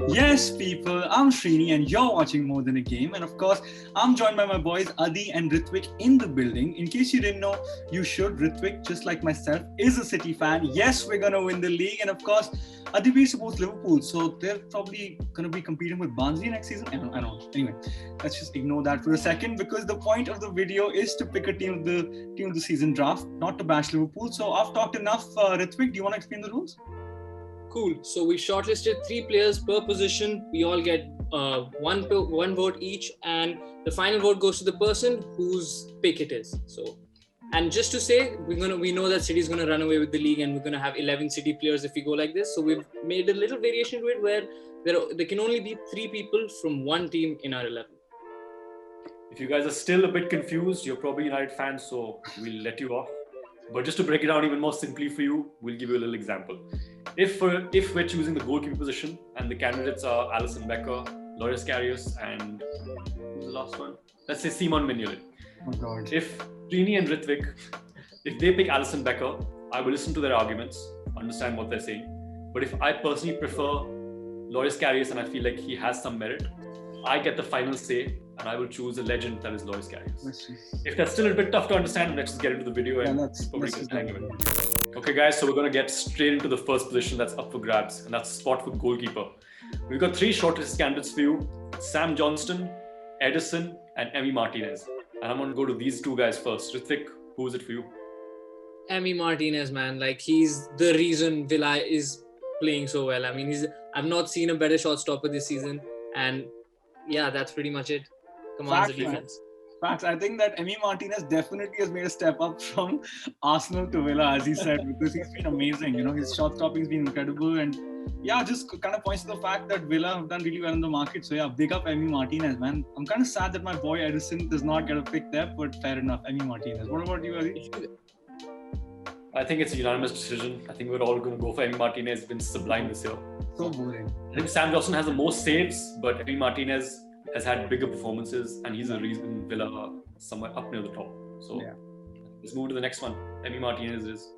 Yes, people, I'm Srini and you're watching More Than a Game. And of course, I'm joined by my boys Adi and Ritvik in the building. In case you didn't know, you should. Ritvik, just like myself, is a City fan. Yes, we're going to win the league. And of course, Adibir supports Liverpool. So they're probably going to be competing with Barnsley next season. I don't know. Anyway, let's just ignore that for a second because the point of the video is to pick a team of the season draft, not to bash Liverpool. So I've talked enough. Ritvik, do you want to explain the rules? Cool. So we shortlisted 3 players per position. We all get one vote each, and the final vote goes to the person whose pick it is. So, and just to say, we know that City is gonna run away with the league, and we're gonna have 11 City players if we go like this. So we've made a little variation to it where there can only be 3 people from one team in our 11. If you guys are still a bit confused, you're probably United fans, so we'll let you off. But just to break it down even more simply for you, we'll give you a little example. If we're choosing the goalkeeper position and the candidates are Alisson Becker, Loris Karius, and who's the last one? Let's say Simon Mignolet. Oh God. If Srini and Ritvik, if they pick Alisson Becker, I will listen to their arguments, understand what they're saying. But if I personally prefer Loris Karius and I feel like he has some merit, I get the final say and I will choose a legend that is Loris Karius. If that's still a bit tough to understand, let's just get into the video and probably get the hang of it. Okay guys, so we're going to get straight into the first position that's up for grabs, and that's spot for goalkeeper. We've got 3 shortlist candidates for you: Sam Johnston, Edison, and Emi Martinez. And I'm going to go to these 2 guys first. Ritvik, who is it for you? Emi Martinez, man, like he's the reason Villa is playing so well. I mean, I've not seen a better shot stopper this season, and yeah, that's pretty much it. Commands the defense. Facts. I think that Emi Martinez definitely has made a step up from Arsenal to Villa, as he said, because he's been amazing. You know, his shot stopping's been incredible, and yeah, just kind of points to the fact that Villa have done really well in the market. So yeah, big up Emi Martinez, man. I'm kind of sad that my boy Edison does not get a pick there, but fair enough, Emi Martinez. What about you, Adi? I think it's a unanimous decision. I think we're all going to go for Emi Martinez. He's been sublime this year. So boring. I think Sam Johnston has the most saves, but Emi Martinez has had bigger performances, and he's the reason Villa are somewhere up near the top. So yeah. Let's move to the next one. Emi Martinez is.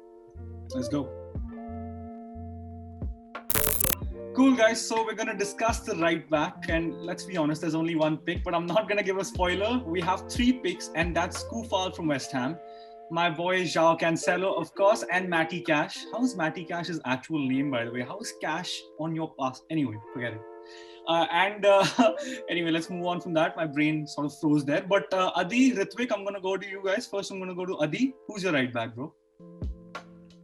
Let's go. Cool, guys. So we're going to discuss the right back, and let's be honest, there's only one pick, but I'm not going to give a spoiler. We have 3 picks, and that's Koufal from West Ham, my boy João Cancelo, of course, and Matty Cash. How is Matty Cash's actual name, by the way? How is Cash on your pass? Anyway, forget it. Anyway, let's move on from that. My brain sort of froze there. But Adi, Ritvik, I'm going to go to you guys. First, I'm going to go to Adi. Who's your right back, bro?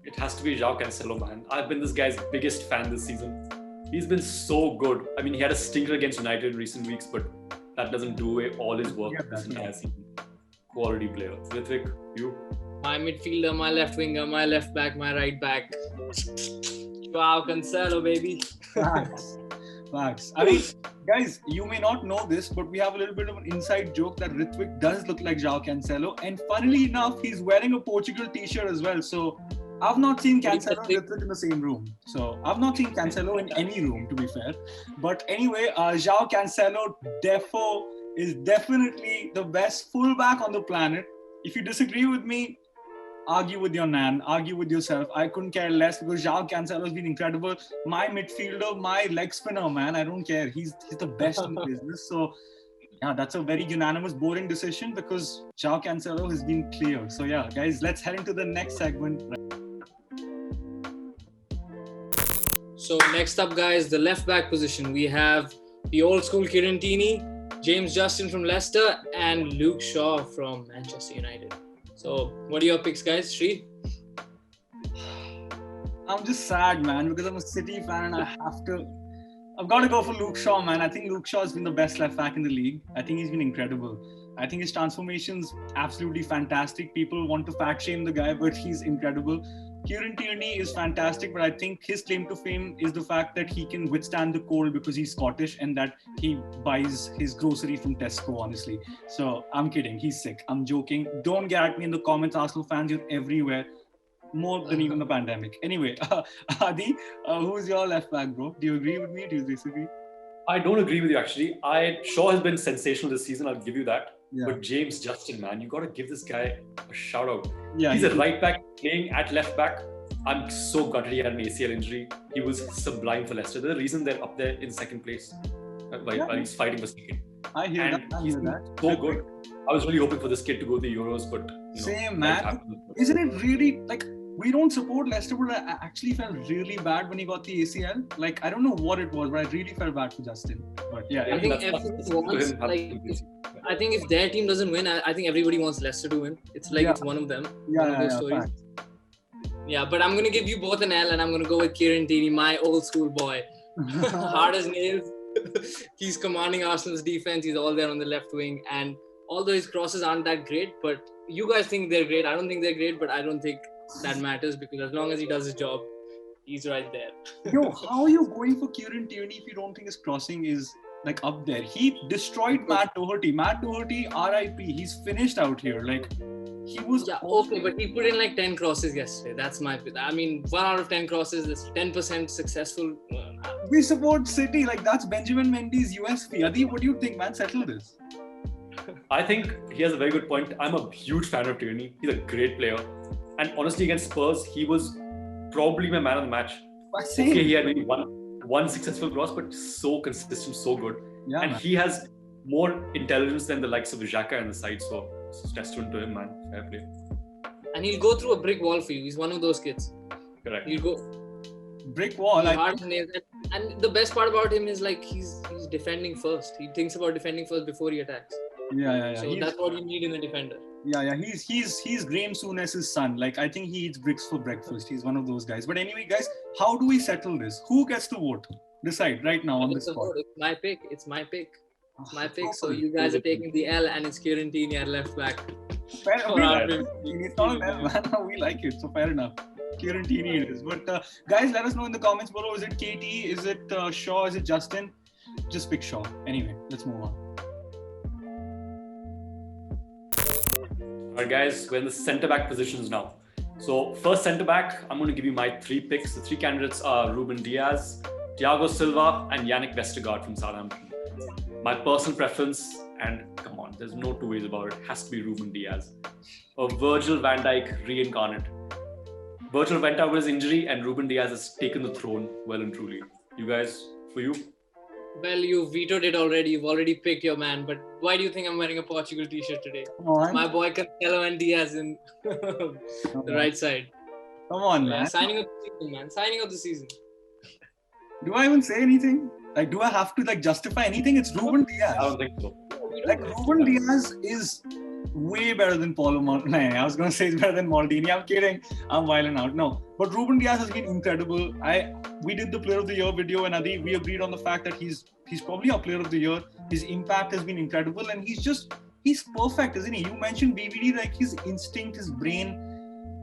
It has to be João Cancelo, man. I've been this guy's biggest fan this season. He's been so good. I mean, he had a stinker against United in recent weeks, but that doesn't do away all his work this entire season. Quality player. Ritvik, you? My midfielder, my left winger, my left back, my right back. João Cancelo, baby. Facts. I mean, guys, you may not know this, but we have a little bit of an inside joke that Ritvik does look like João Cancelo. And funnily enough, he's wearing a Portugal t-shirt as well. So I've not seen Cancelo and Ritvik in the same room. So I've not seen Cancelo in any room, to be fair. But anyway, João Cancelo is definitely the best fullback on the planet. If you disagree with me, argue with your nan, argue with yourself. I couldn't care less because João Cancelo has been incredible. My midfielder, my leg spinner, man. I don't care. He's the best in the business. So yeah, that's a very unanimous, boring decision because João Cancelo has been clear. So yeah, guys, let's head into the next segment. So next up, guys, the left back position. We have the old school Kirantini, James Justin from Leicester, and Luke Shaw from Manchester United. So, what are your picks, guys? Sri? I'm just sad, man, because I'm a City fan and I've got to go for Luke Shaw, man. I think Luke Shaw has been the best left back in the league. I think he's been incredible. I think his transformation's absolutely fantastic. People want to fat shame the guy, but he's incredible. Kieran Tierney is fantastic, but I think his claim to fame is the fact that he can withstand the cold because he's Scottish and that he buys his grocery from Tesco, honestly. So I'm kidding. He's sick. I'm joking. Don't get at me in the comments, Arsenal fans. You're everywhere. More than even the pandemic. Anyway, Adi, who's your left back, bro? Do you agree with me? Do you disagree? I don't agree with you, actually. Shaw has been sensational this season. I'll give you that. Yeah. But James Justin, man, you got to give this guy a shout out. Yeah, he's a right back playing at left back I'm so gutted he had an ACL injury. He was sublime for Leicester. The reason they're up there in second place while he's fighting for second. I hear that. So good. I was really hoping for this kid to go to the Euros, but same man. Isn't it really like we don't support Leicester, but I actually felt really bad when he got the ACL. Like I don't know what it was, but I really felt bad for Justin. But yeah, I think everyone wants, I think if their team doesn't win, I think everybody wants Leicester to win. It's like it's one of them. One of those stories. Yeah, but I'm gonna give you both an L, and I'm gonna go with Kieran Tierney, my old school boy, hard as nails. He's commanding Arsenal's defense. He's all there on the left wing, and although his crosses aren't that great, but you guys think they're great. I don't think they're great, but I don't think that matters because as long as he does his job, he's right there. Yo, how are you going for Kieran Tierney if you don't think his crossing is like up there? He destroyed Matt Doherty. Matt Doherty, RIP. He's finished out here. Like he was. Yeah, okay, but he put in like 10 crosses yesterday. That's my. I mean, 1 out of 10 crosses is 10% successful. We support City. Like that's Benjamin Mendy's USP. Adi, what do you think, man? Settle this. I think he has a very good point. I'm a huge fan of Tierney. He's a great player. And honestly, against Spurs, he was probably my man of the match. Okay, he had maybe one successful cross, but so consistent, so good. Yeah, and he has more intelligence than the likes of Xhaka on the side. So it's testament to him, man. Fair play. And he'll go through a brick wall for you. He's one of those kids. Correct. He'll go brick wall. And the best part about him is like he's defending first. He thinks about defending first before he attacks. Yeah. So that's what you need in a defender. Yeah. He's Graham Souness's son. Like I think he eats bricks for breakfast. He's one of those guys. But anyway, guys, how do we settle this? Who gets to vote? Decide right now on this spot. It's my pick. It's my pick. So you guys are taking the L, and it's Kieran Tierney at left back. Fair enough. It's not an L, man. We like it. So fair enough. Kieran Tierney it is. But guys, let us know in the comments below. Is it KT? Is it Shaw? Is it Justin? Just pick Shaw. Anyway, let's move on. Alright guys, we're in the centre-back positions now. So first centre-back, I'm going to give you my 3 picks. The 3 candidates are Ruben Diaz, Thiago Silva and Yannick Vestergaard from Southampton. My personal preference, and come on, there's no two ways about it, has to be Ruben Diaz. A Virgil van Dijk reincarnate. Virgil went out with his injury and Ruben Diaz has taken the throne well and truly. You guys, for you? Well, you vetoed it already. You've already picked your man. But why do you think I'm wearing a Portugal t-shirt today? My boy Cancelo and Diaz in the right side. Come on, man. Signing up the season, man. Signing up the season. Do I even say anything? Like, do I have to justify anything? It's Ruben Diaz. I don't think so. Ruben Diaz is way better than Paulo Maldini. I was going to say he's better than Maldini. I'm kidding. I'm wilding out. No. But Ruben Diaz has been incredible. We did the Player of the Year video and Adi, we agreed on the fact that he's probably our Player of the Year. His impact has been incredible and he's perfect, isn't he? You mentioned BBD, like his instinct, his brain,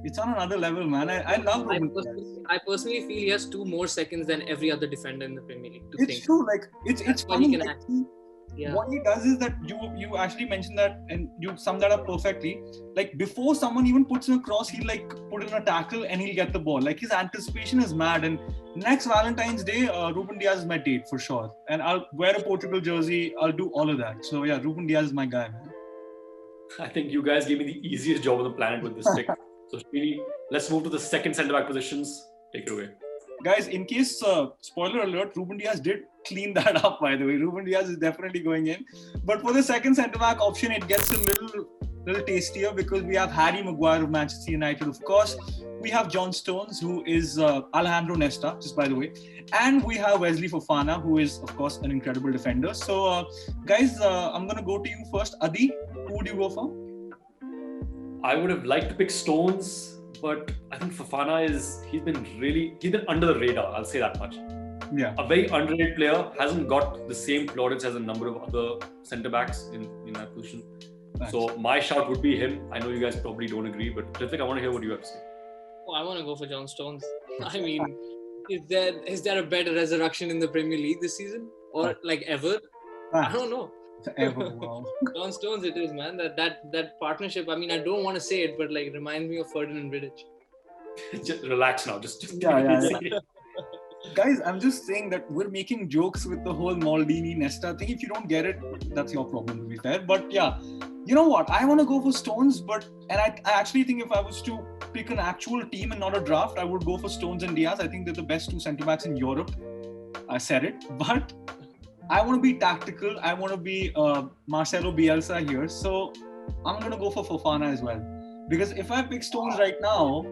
it's on another level, man. I love Ruben Diaz. I personally feel he has 2 more seconds than every other defender in the Premier League. It's true. Like it's funny. Yeah. What he does is that you actually mentioned that and you summed that up perfectly. Like before someone even puts in a cross, he'll put in a tackle and he'll get the ball. Like his anticipation is mad. And next Valentine's Day, Ruben Diaz is my date for sure. And I'll wear a Portugal jersey. I'll do all of that. So yeah, Ruben Diaz is my guy, man. I think you guys gave me the easiest job on the planet with this pick. So Srini, let's move to the second centre-back positions. Take it away. Guys, in case, spoiler alert, Ruben Diaz did clean that up, by the way. Ruben Diaz is definitely going in. But for the second centre-back option, it gets a little tastier because we have Harry Maguire of Manchester United, of course. We have John Stones, who is Alejandro Nesta, just by the way. And we have Wesley Fofana, who is, of course, an incredible defender. So, guys, I'm going to go to you first. Adi, who would you go for? I would have liked to pick Stones. But I think Fofana he's been under the radar, I'll say that much. Yeah. A very underrated player, hasn't got the same plaudits as a number of other centre-backs in that position. Thanks. So my shout would be him. I know you guys probably don't agree, but Ritvik, I want to hear what you have to say. Oh, I want to go for John Stones. I mean, is there a better resurrection in the Premier League this season? Or like ever? I don't know. Ever, wow. John Stones it is, man. That partnership, I mean, I don't want to say it, but like reminds me of Ferdinand Vidic. Just relax now. Just yeah. Guys, I'm just saying that we're making jokes with the whole Maldini Nesta thing. If you don't get it, that's your problem, to be fair. But yeah, You know what? I want to go for Stones, and I actually think if I was to pick an actual team and not a draft, I would go for Stones and Diaz. I think they're the best two centre-backs in Europe. I said it. But I want to be tactical. I want to be Marcelo Bielsa here. So I'm going to go for Fofana as well. Because if I pick Stones right now,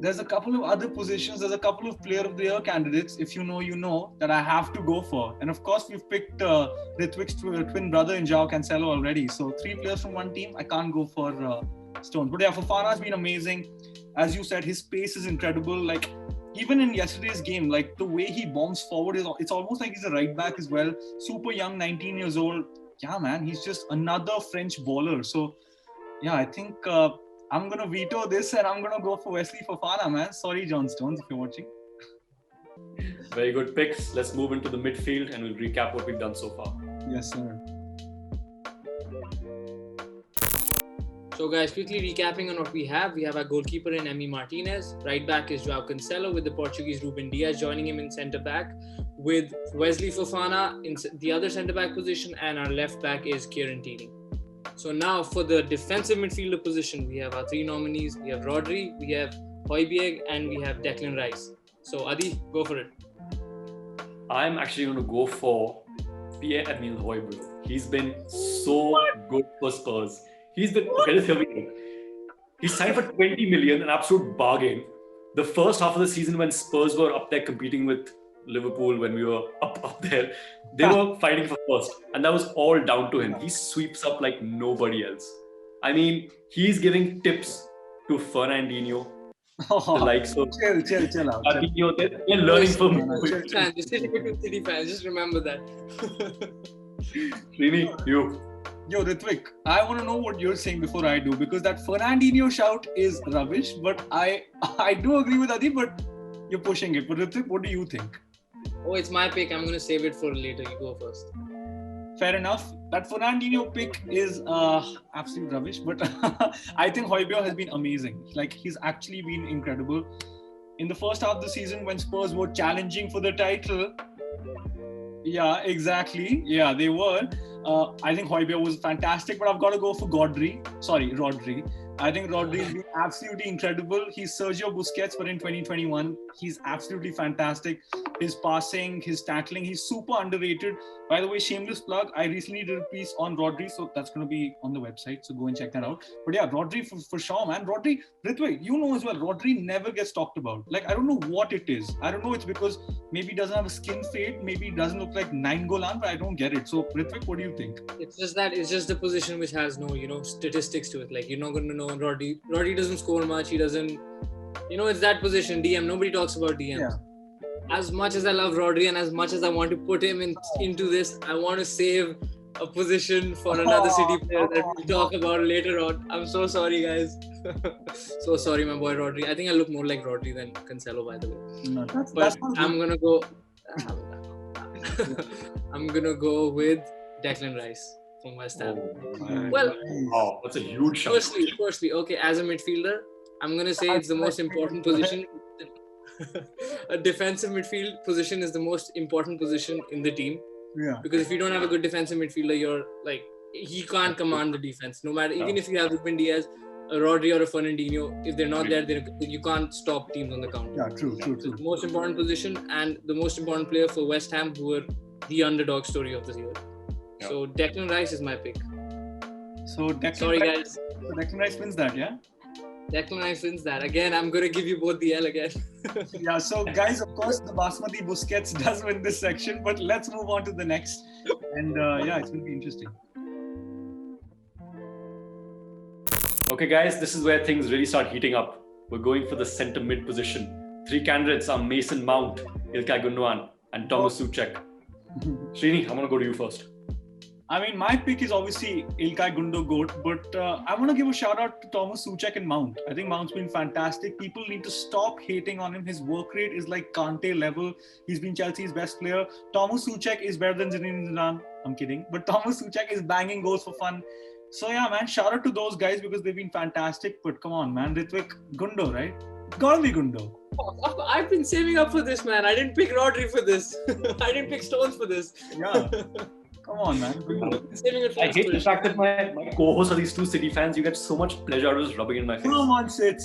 there's a couple of other positions. There's a couple of Player of the Year candidates, if you know, you know, that I have to go for. And of course, we've picked Ritvik's twin brother in João Cancelo already. So 3 players from one team. I can't go for Stones. But yeah, Fofana's been amazing. As you said, his pace is incredible. Like, even in yesterday's game, like the way he bombs forward, it's almost like he's a right back as well. Super young, 19 years old. Yeah, man, he's just another French baller. So yeah, I think I'm going to veto this and I'm going to go for Wesley Fofana, man. Sorry, John Stones, if you're watching. Very good picks. Let's move into the midfield and we'll recap what we've done so far. Yes, sir. So guys, quickly recapping on what we have our goalkeeper in Emi Martinez. Right back is João Cancelo with the Portuguese Ruben Diaz joining him in centre back, with Wesley Fofana in the other centre back position, and our left back is Kieran Tierney. So now for the defensive midfielder position, we have our 3 nominees. We have Rodri, we have Højbjerg, and we have Declan Rice. So Adi, go for it. I'm actually going to go for Pierre-Emile Højbjerg. He's been so good for Spurs. He's been, okay, just hear me out. He signed for 20 million, an absolute bargain. The first half of the season when Spurs were up there competing with Liverpool, when we were up there, they were fighting for first. And that was all down to him. He sweeps up like nobody else. I mean, he's giving tips to Fernandinho, the likes of Chill out. Fernandinho. They're learning from him. The City fans, just remember that. Srini, you. Yo, Ritvik, I want to know what you're saying before I do, because that Fernandinho shout is rubbish, but I do agree with Adi, but you're pushing it. But Ritvik, what do you think? Oh, it's my pick. I'm going to save it for later. You go first. Fair enough. That Fernandinho pick is absolute rubbish, but I think Højbjerg has been amazing. Like, he's actually been incredible. In the first half of the season, when Spurs were challenging for the title, yeah, exactly. Yeah, they were. I think Højbjerg was fantastic, but I've got to go for Rodri. I think Rodri has been absolutely incredible. He's Sergio Busquets, but in 2021, he's absolutely fantastic. His passing, his tackling, he's super underrated. By the way, shameless plug, I recently did a piece on Rodri, so that's going to be on the website, so go and check that out. But yeah, Rodri for sure, man. Rodri, Ritvik, you know as well, Rodri never gets talked about. Like, I don't know what it is. I don't know, it's because maybe he doesn't have a skin fade, maybe he doesn't look like Nainggolan, but I don't get it. So, Ritvik, what do you think? It's just the position which has no, statistics to it. Like, you're not going to know Rodri. Rodri doesn't score much. He doesn't, it's that position, DM. Nobody talks about DMs. Yeah. As much as I love Rodri and as much as I want to put him into this, I want to save a position for another City player that we'll talk about later on. I'm so sorry, guys. So sorry, my boy Rodri. I think I look more like Rodri than Cancelo, by the way. No, but I'm gonna go. I'm gonna go with Declan Rice from West Ham. Wow, that's a huge shot. Firstly, okay, as a midfielder, I'm gonna say it's the most important position. A defensive midfield position is the most important position in the team. Yeah. Because if you don't have a good defensive midfielder, you're like, he can't command the defense. No matter, even if you have Ruben Diaz, a Rodri or a Fernandinho, if they're not there, you can't stop teams on the counter. Yeah, true. The most important position and the most important player for West Ham, who were the underdog story of this year. Yeah. So Declan Rice is my pick. So Declan Rice wins that, yeah? Declan Rice wins that. Again, I'm going to give you both the L again. Yeah, so guys, of course, the Basmati Busquets does win this section, but let's move on to the next. And it's going to be interesting. Okay, guys, this is where things really start heating up. We're going for the centre mid position. 3 candidates are Mason Mount, Ilkay Gundogan, and Thomas Souček. Srini, I'm going to go to you first. I mean, my pick is obviously Ilkay Gundogan, but I want to give a shout out to Thomas Souček and Mount. I think Mount's been fantastic. People need to stop hating on him. His work rate is like Kante level. He's been Chelsea's best player. Thomas Souček is better than Zinedine Zidane. I'm kidding. But Thomas Souček is banging goals for fun. So yeah, man, shout out to those guys because they've been fantastic. But come on, man, Ritvik, Gundo, right? Gotta be Gundo. I've been saving up for this, man. I didn't pick Rodri for this. I didn't pick Stones for this. Yeah. Come on, man. Saving it for I hate the inspiration. fact that my co-hosts are these two City fans. You get so much pleasure out of just rubbing it in my face. Come on, say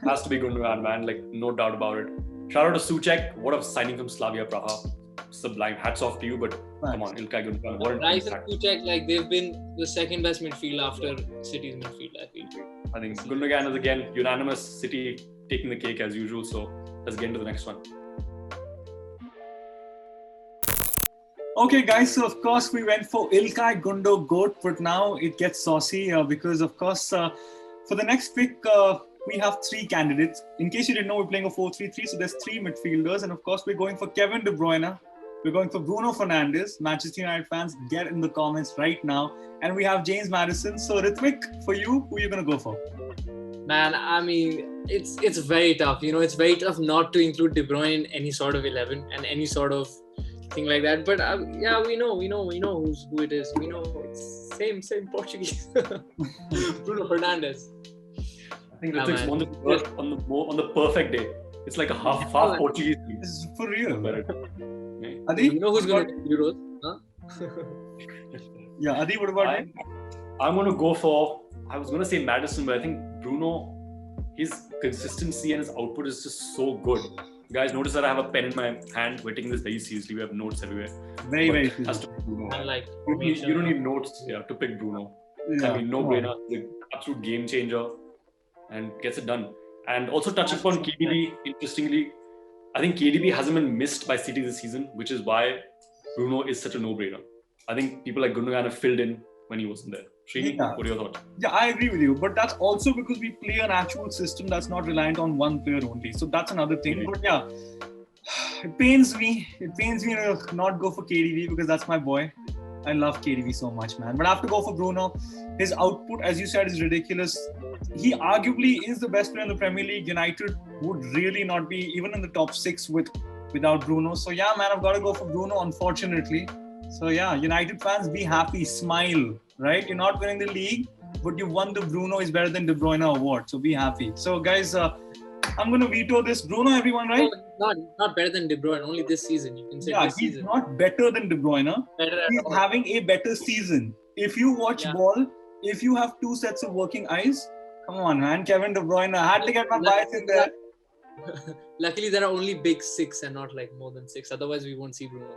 Has to be Gundogan, man. Like, no doubt about it. Shout out to Souček. What a signing from Slavia Praha. Sublime. Hats off to you, but come on, Ilkay Gundogan. What an Rice and impact. Souček, like they've been the second best midfield after City's midfield, I feel. I think Gundogan is again unanimous. City taking the cake as usual. So let's get into the next one. Okay, guys, so of course we went for Ilkay Gundogan, but now it gets saucy because, of course, for the next pick, we have three candidates. In case you didn't know, we're playing a 4-3-3, so there's three midfielders, and of course, we're going for Kevin De Bruyne, we're going for Bruno Fernandes. Manchester United fans, get in the comments right now, and we have James Madison. So, Ritvik, for you, who are you going to go for? Man, I mean, it's very tough. You know, it's very tough not to include De Bruyne in any sort of 11 and any sort of thing like that. But yeah, we know who it is. We know it's same Portuguese. Bruno Fernandes. I think Ritvik's on the perfect day. It's like a half Portuguese team. This is for real. Adi, you know who's going to win Euros? Huh? Yeah, Adi, what about you? I'm going to go for, I was going to say Madison, but I think Bruno, his consistency and his output is just so good. Guys, notice that I have a pen in my hand. We're taking this very seriously. We have notes everywhere. Very has to be Bruno. And like, you don't need notes to pick Bruno. Yeah, I mean, no brainer. The absolute game changer and gets it done. And also touching upon KDB, interestingly, I think KDB hasn't been missed by City this season, which is why Bruno is such a no-brainer. I think people like Gundogan have filled in when he wasn't there. Srini, what are your thoughts? Yeah, I agree with you. But that's also because we play an actual system that's not reliant on one player only. So that's another thing. But yeah, it pains me. To not go for KDB because that's my boy. I love KDB so much, man. But I have to go for Bruno. His output, as you said, is ridiculous. He arguably is the best player in the Premier League. United would really not be even in the top 6 without Bruno. So yeah, man, I've got to go for Bruno, unfortunately. So yeah, United fans, be happy, smile, right? You're not winning the league, but you won the Bruno is better than De Bruyne award. So be happy. So guys, I'm going to veto this. Bruno, everyone, right? No, not better than De Bruyne, only this season. You can say this he's season. not better than De Bruyne. He's having a better season. If you watch ball, if you have two sets of working eyes, come on, man. Kevin De Bruyne, I had to get my bias in there. Luckily, there are only big 6 and not like more than 6. Otherwise, we won't see Bruno.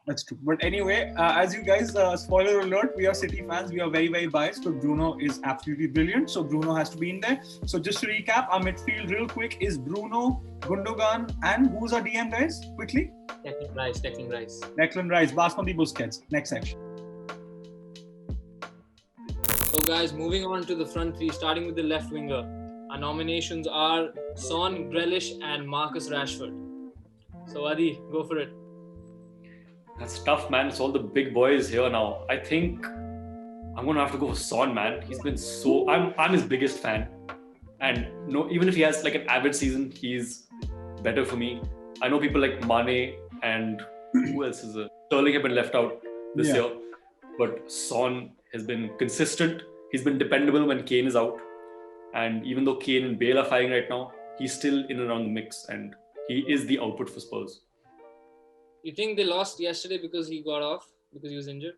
That's true. But anyway, as you guys, spoiler alert, we are City fans. We are very, very biased, but Bruno is absolutely brilliant. So Bruno has to be in there. So just to recap, our midfield real quick is Bruno, Gundogan, and who's our DM, guys? Quickly. Declan Rice. Declan Rice, Basmati Busquets. Next section. So guys, moving on to the front three, starting with the left winger. Our nominations are Son, Grealish, and Marcus Rashford. So Adi, go for it. That's tough, man. It's all the big boys here now. I think I'm gonna have to go for Son, man. He's been so. I'm his biggest fan, and no, even if he has like an average season, he's better for me. I know people like Mane and who else is there? Sterling have been left out this year, but Son has been consistent. He's been dependable when Kane is out, and even though Kane and Bale are firing right now, he's still in and around the mix, and he is the output for Spurs. You think they lost yesterday because he got off? Because he was injured?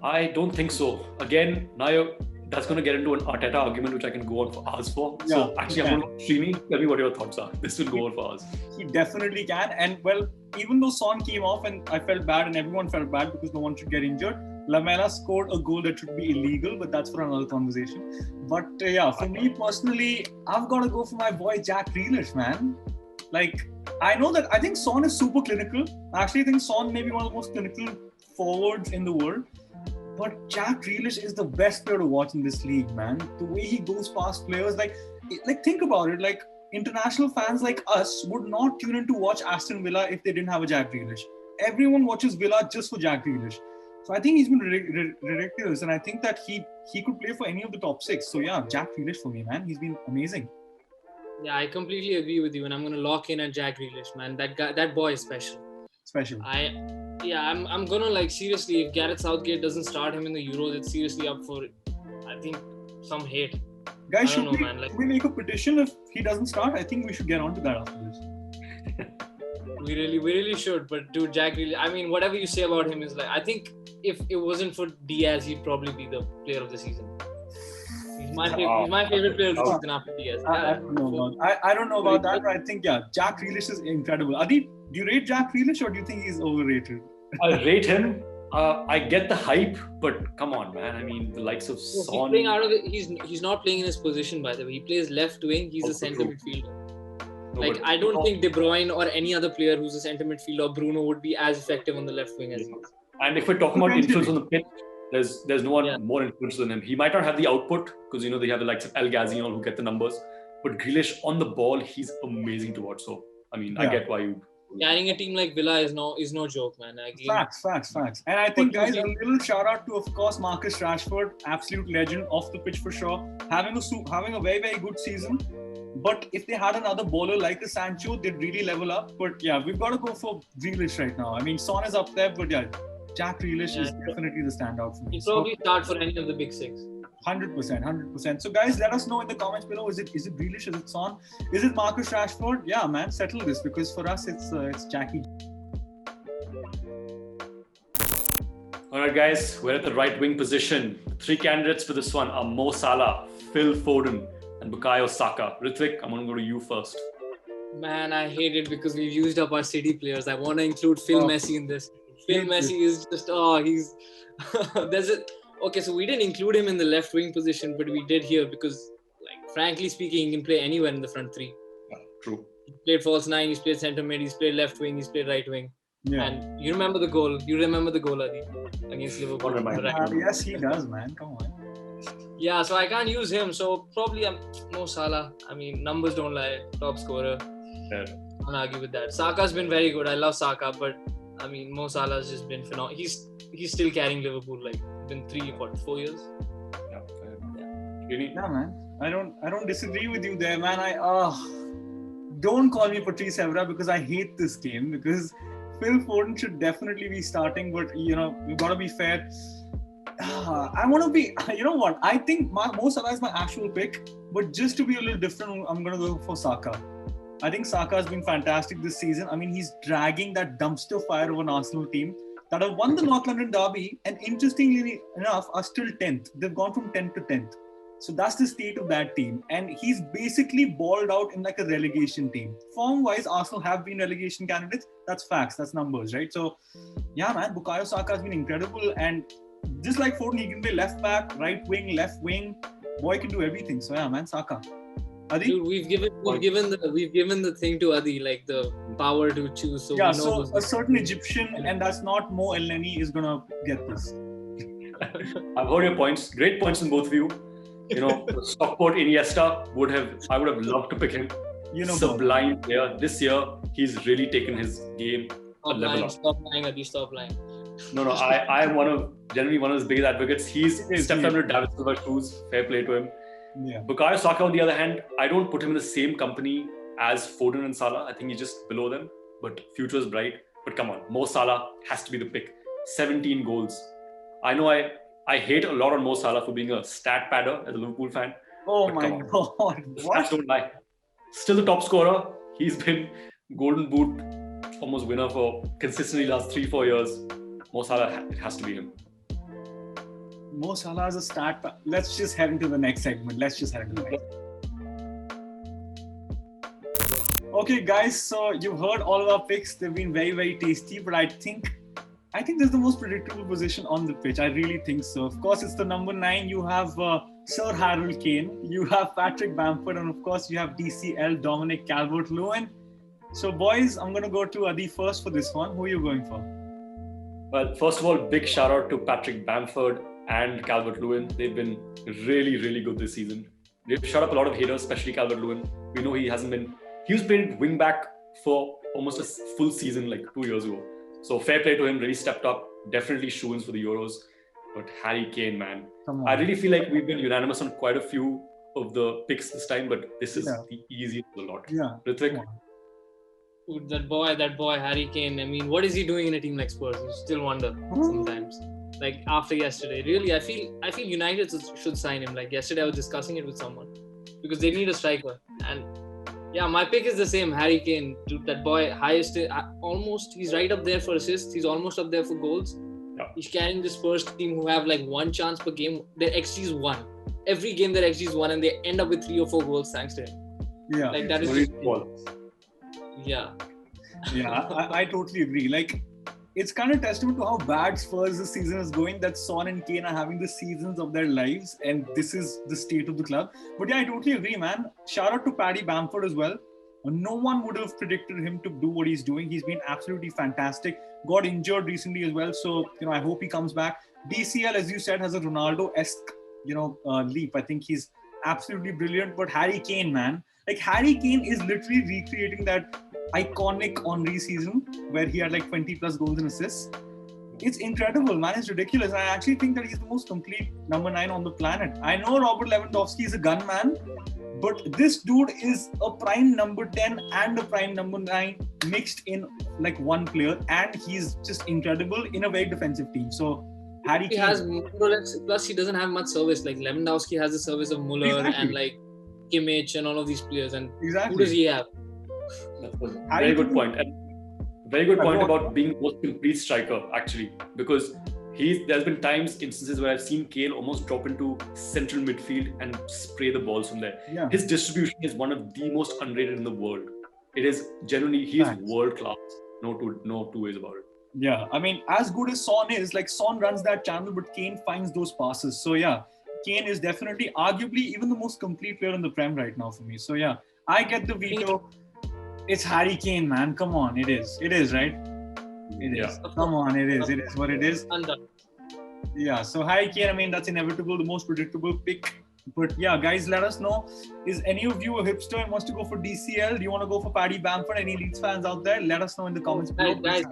I don't think so. Again, now that's going to get into an Arteta argument, which I can go on for hours for. Yeah, so actually, I'm going to Srini, tell me what your thoughts are. This will go on for hours. He definitely can. And well, even though Son came off and I felt bad and everyone felt bad because no one should get injured, Lamela scored a goal that should be illegal, but that's for another conversation. But yeah, for me personally, I've got to go for my boy Jack Grealish, man. Like, I know that I think Son is super clinical. I actually think Son may be one of the most clinical forwards in the world. But Jack Grealish is the best player to watch in this league, man. The way he goes past players, like think about it. Like, international fans like us would not tune in to watch Aston Villa if they didn't have a Jack Grealish. Everyone watches Villa just for Jack Grealish. So I think he's been ridiculous, and I think that he could play for any of the top 6. So yeah, Jack Grealish for me, man. He's been amazing. Yeah, I completely agree with you, and I'm gonna lock in at Jack Grealish, man. That boy is special. I'm gonna, like, seriously, if Gareth Southgate doesn't start him in the Euros, it's seriously up for, I think, some hate. Guys, should we make a petition if he doesn't start? I think we should get onto that after this. We really should. But dude, Jack really, I mean, whatever you say about him is like, I think if it wasn't for Diaz, he'd probably be the player of the season. He's my favorite player of the season after Diaz. I don't know about that, but I think, Jack Grealish is incredible. Adi, do you rate Jack Grealish or do you think he's overrated? I rate him. I get the hype, but come on, man. I mean, the likes of Son. He's playing out of it. He's not playing in his position, by the way. He plays left wing. He's a centre midfielder. No, I don't think De Bruyne or any other player who's a centre midfielder or Bruno would be as effective on the left wing as he is. And if we're talking about influence on the pitch, there's no one more influential than him. He might not have the output because they have the likes of El Ghazi and all who get the numbers. But Grealish on the ball, he's amazing to watch. So I mean, I get why you. Carrying a team like Villa is no joke, man. Facts. And I think, guys, a little shout out to, of course, Marcus Rashford, absolute legend off the pitch for sure, having a very, very good season. But if they had another bowler like a Sancho, they'd really level up. But yeah, we've got to go for Grealish right now. I mean, Son is up there, but Jack Grealish is definitely the standout for me. He'll probably start for any of the big six. 100%. So guys, let us know in the comments below. Is it Grealish? Is it Son? Is it Marcus Rashford? Yeah, man, settle this because for us it's Jackie. All right, guys, we're at the right wing position. The three candidates for this one are Mo Salah, Phil Foden, and Bukayo Saka. Ritvik, I'm gonna go to you first. Man, I hate it because we've used up our City players. I want to include Phil Messi in this. Phil Messi is just he's there's a. Okay, so we didn't include him in the left wing position, but we did here because, like, frankly speaking, he can play anywhere in the front three. Yeah, true. He played false nine, he's played centre mid, he's played left wing, he's played right wing. Yeah. And you remember the goal, Adi, against Liverpool. Yes, he does, man. Come on. Yeah, so I can't use him. So probably Mo Salah. I mean, numbers don't lie. Top scorer. Yeah. Can't argue with that. Saka's been very good. I love Saka, but I mean, Mo Salah's just been phenomenal. He's still carrying Liverpool, like, been 4 years. Yeah, man. I don't disagree with you there, man. Don't call me Patrice Evra because I hate this game because Phil Foden should definitely be starting, but we've got to be fair. I want to be, you know what? I think Mo Salah is my actual pick, but just to be a little different, I'm going to go for Saka. I think Saka has been fantastic this season. I mean, he's dragging that dumpster fire of an Arsenal team that have won the North London Derby and interestingly enough are still 10th. They've gone from 10th to 10th. So that's the state of that team. And he's basically balled out in like a relegation team. Form-wise, Arsenal have been relegation candidates. That's facts. That's numbers, right? So, yeah, man, Bukayo Saka has been incredible. And just like Foden, he can play left back, right wing, left wing. Boy can do everything. So, yeah, man, Saka. Adi? Dude, we've given the thing to Adi, like the power to choose. So yeah, so a certain Egyptian, and that's not Mo Elneny, is gonna get this. I've heard your points. Great points in both of you. Stockport Iniesta I would have loved to pick him. Sublime player. This year, he's really taken his game a level up. Stop lying, Adi. Stop lying. No. I am generally one of his biggest advocates. He's stepped under David Silva's shoes. Fair play to him. Yeah. Bukayo Saka, on the other hand, I don't put him in the same company as Foden and Salah. I think he's just below them. But future is bright. But come on, Mo Salah has to be the pick. 17 goals. I know I hate a lot on Mo Salah for being a stat padder as a Liverpool fan. Oh my God. Stats don't lie. Still the top scorer. He's been Golden Boot almost winner for consistently last 3-4 years. Mo Salah, it has to be him. Mo Salah is a start. Let's just head into the next segment. Okay, guys. So you've heard all of our picks. They've been very, very tasty. But I think this is the most predictable position on the pitch. I really think so. Of course, it's the number 9. You have Sir Harry Kane. You have Patrick Bamford. And of course, you have DCL Dominic Calvert-Lewin. So boys, I'm going to go to Adi first for this one. Who are you going for? Well, first of all, big shout out to Patrick Bamford and Calvert-Lewin. They've been really, really good this season. They've shut up a lot of haters, especially Calvert-Lewin. We know he was playing wing back for almost a full season like 2 years ago. So fair play to him, really stepped up. Definitely shoo-ins for the Euros. But Harry Kane, man. I really feel like we've been unanimous on quite a few of the picks this time, but this is the easiest of the lot. Yeah. Ritvik? Dude, that boy, Harry Kane. I mean, what is he doing in a team like Spurs? You still wonder sometimes. Like after yesterday, really, I feel United should sign him. Like yesterday, I was discussing it with someone because they need a striker, and Yeah, my pick is the same. Harry Kane, dude, that boy, highest, almost. He's right up there for assists. He's almost up there for goals. Yeah. He's carrying this Spurs team who have like one chance per game. Their XG is 1. Every game their XG is 1, and they end up with 3 or 4 goals thanks to him. Yeah. Like that is. Yeah. Yeah, I totally agree. Like, it's kind of testament to how bad Spurs this season is going that Son and Kane are having the seasons of their lives, and this is the state of the club. But yeah, I totally agree, man. Shout out to Paddy Bamford as well. No one would have predicted him to do what he's doing. He's been absolutely fantastic. Got injured recently as well, so I hope he comes back. DCL, as you said, has a Ronaldo-esque leap. I think he's absolutely brilliant. But Harry Kane, man, like Harry Kane is literally recreating that iconic Henry season where he had like 20 plus goals and assists. It's incredible, man. It's ridiculous. I actually think that he's the most complete number 9 on the planet. I know Robert Lewandowski is a gunman, but this dude is a prime number 10 and a prime number 9 mixed in like one player, and he's just incredible in a very defensive team. So Harry Kane has more or less, plus he doesn't have much service. Like Lewandowski has the service of Muller and like Kimmich and all of these players, and who does he have? Very good point. And very good point about being the most complete striker, actually, because there's been instances where I've seen Kane almost drop into central midfield and spray the balls from there. Yeah. His distribution is one of the most underrated in the world. It is genuinely, he's world class. No two ways about it. Yeah, I mean, as good as Son is, like Son runs that channel, but Kane finds those passes. So yeah, Kane is definitely, arguably, even the most complete player in the Prem right now for me. So yeah, I get the veto. It's Harry Kane, man. Come on, it is, right? It is. Yeah. Come on, it is. It is what it is. Undone. Yeah, so Harry Kane, I mean, that's inevitable, the most predictable pick. But yeah, guys, let us know. Is any of you a hipster and wants to go for DCL? Do you want to go for Paddy Bamford? Any Leeds fans out there? Let us know in the comments below. Guys,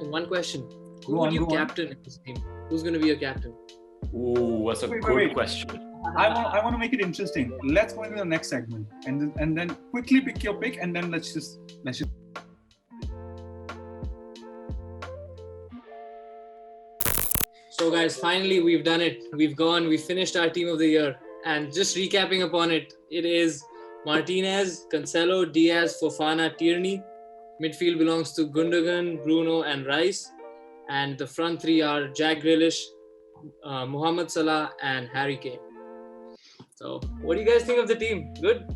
one question. Who would you captain in this team? Who's going to be your captain? Oh, that's a good question. I want to make it interesting. Let's go into the next segment and then quickly pick your pick, and then let's just. So guys, finally we've done it. We finished our team of the year. And just recapping upon it, it is Martinez, Cancelo, Diaz, Fofana, Tierney. Midfield belongs to Gundogan, Bruno and Rice. And the front 3 are Jack Grealish, Mohamed Salah and Harry Kane. So what do you guys think of the team? Good?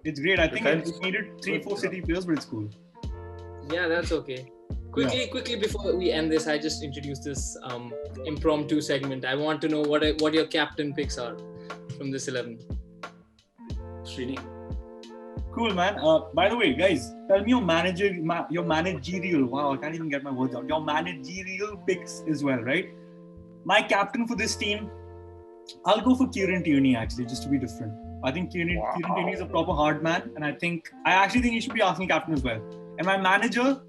It's great. I think it needed 3-4 City players, but it's cool. Yeah, that's okay. Quickly before we end this, I just introduced this impromptu segment. I want to know what your captain picks are from this 11. Srini. Cool, man. By the way, guys, tell me your managerial. Wow, I can't even get my words out. Your managerial picks as well, right? My captain for this team, I'll go for Kieran Tierney actually, just to be different. I think Kieran Tierney is a proper hard man, and I actually think he should be Arsenal captain as well. And my manager,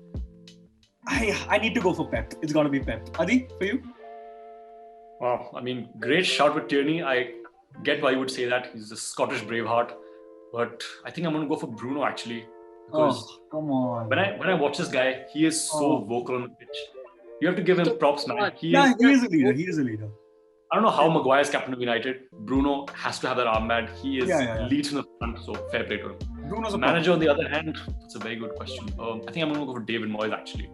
I need to go for Pep. It's got to be Pep. Adi, for you? Wow, I mean, great shout with Tierney. I get why you would say that. He's a Scottish braveheart. But I think I'm going to go for Bruno, actually. Because come on. When I watch this guy, he is so vocal on the pitch. You have to give him props, man. He is a leader. He is a leader. I don't know how Maguire is captain of United. Bruno has to have that armband. He leads from the front, so fair play to him. Bruno's a manager, on the other hand, that's a very good question. I think I'm going to go for David Moyes, actually.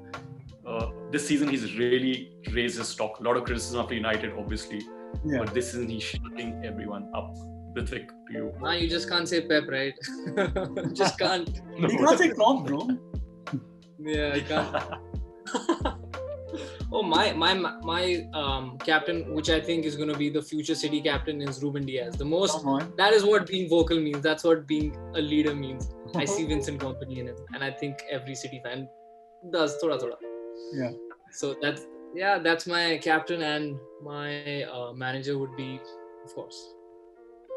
This season, he's really raised his stock. A lot of criticism after United, obviously. Yeah. But this season, he's shutting everyone up. Ritvik, to you. You just can't say Pep, right? Just can't. You can't say Klopp, bro. Yeah, I can't. Oh, my captain, which I think is going to be the future City captain, is Ruben Diaz. That is what being vocal means. That's what being a leader means. I see Vincent Kompany in him, and I think every City fan does thoda. Yeah. So that's my captain, and my manager would be, of course.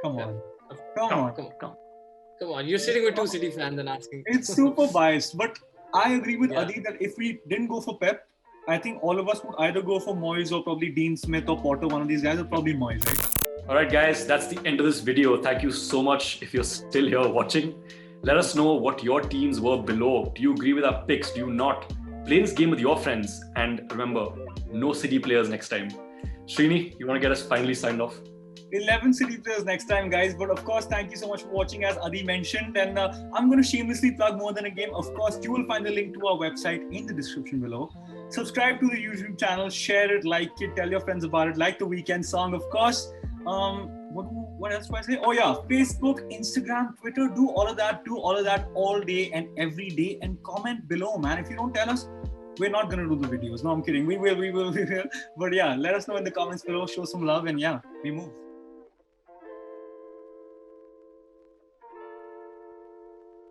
Come on. You're sitting with 2 City fans and asking. It's super biased, but I agree with Adi that if we didn't go for Pep, I think all of us would either go for Moyes or probably Dean Smith or Potter, one of these guys, or probably Moyes, right? Alright guys, that's the end of this video. Thank you so much if you're still here watching. Let us know what your teams were below. Do you agree with our picks? Do you not? Play this game with your friends. And remember, no City players next time. Srini, you want to get us finally signed off? 11 City players next time, guys. But of course, thank you so much for watching, as Adi mentioned. And I'm going to shamelessly plug More Than a Game. Of course, you will find the link to our website in the description below. Subscribe to the YouTube channel, share it, like it, tell your friends about it, like the weekend song, of course. What else do I say? Oh yeah, Facebook, Instagram, Twitter, do all of that all day and every day, and comment below, man. If you don't tell us, we're not gonna do the videos. No, I'm kidding. We will. But yeah, let us know in the comments below, show some love, and yeah, we move.